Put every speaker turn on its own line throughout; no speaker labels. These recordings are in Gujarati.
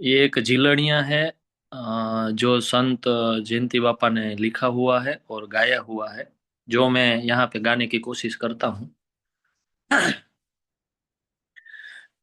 ये एक झिलड़िया है, जो संत जयंती बापा ने लिखा हुआ है और गाया हुआ है, जो मैं यहाँ पे गाने की कोशिश करता हूँ।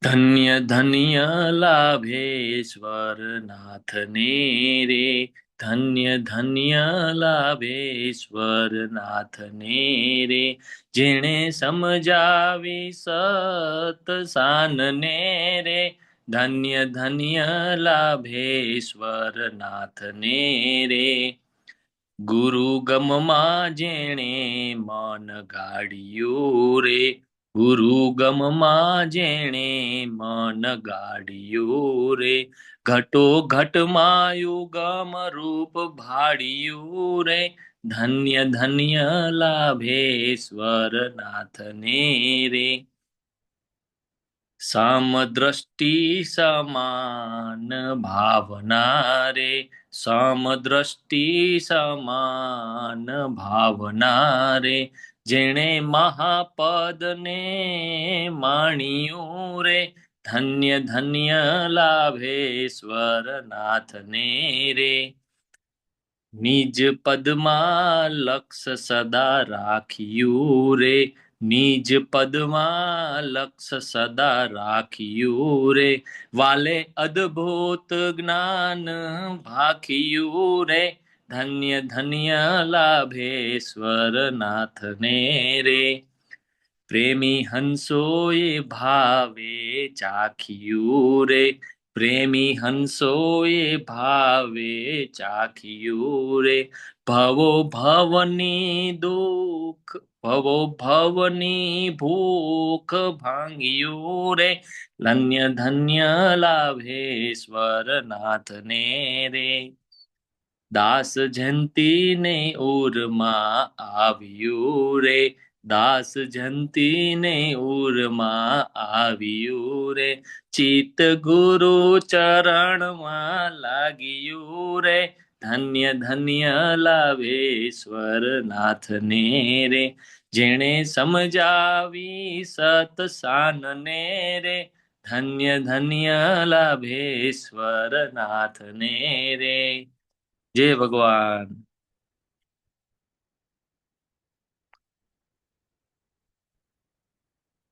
धन्य धन्य लाभेश्वर नाथ ने रे, धन्य धन्य लाभेश्वर नाथ ने रे, जेणे समझावी सत सान ने रे, धन्य धन्य लाभेश्वर नाथ ने रे। ગુરુ ગમમાં જેણે મન ગાડ્યું રે, ગુરુ ગમમાં જેણે મન ગાડ્યું રે, ઘટો ઘટમાં યુગમ રૂપ ભાડ્યું રે, ધન્ય ધન્ય લાભેશ્વર નાથને રે। समदृष्टि समान भावना रे, समदृष्टि समान भावना रे, जेणे महापद ने माणिયું रे, धन्य धन्य लाभेश्वर नाथ ने रे। निज पदમાં લક્ષ સદા રાખ્યું રે, નિજ પદમાં લક્ષ સદા રાખ્યું રે, વાલે અદ્ભુત જ્ઞાન ભાખ્યું રે, ધન્ય ધન્ય લાભેશ્વર નાથને રે। પ્રેમી હંસોએ ભાવે ચાખ્યું રે, પ્રેમી હંસોએ ભાવે ચાખ્યું રે, ભવો ભવની દુઃખ ભવો ભવની ભૂખ ભાંગ્યું રે, ધન્ય ધન્ય લાભેશ્વર નાથને રે। દાસ જયંતી ને ઉરમાં આવ્યું રે, દાસ જયંતી ને ઉરમાં આવ્યું રે, ચિત્ત ગુરુ ચરણમાં લાગ્યું રે, ધન્ય ધન્ય લાભેશ્વર નાથને રે, જેણે સમજાવી સત સાનને રે, ધન્ય ધન્ય લાભેશ્વર નાથને રે। जय भगवान।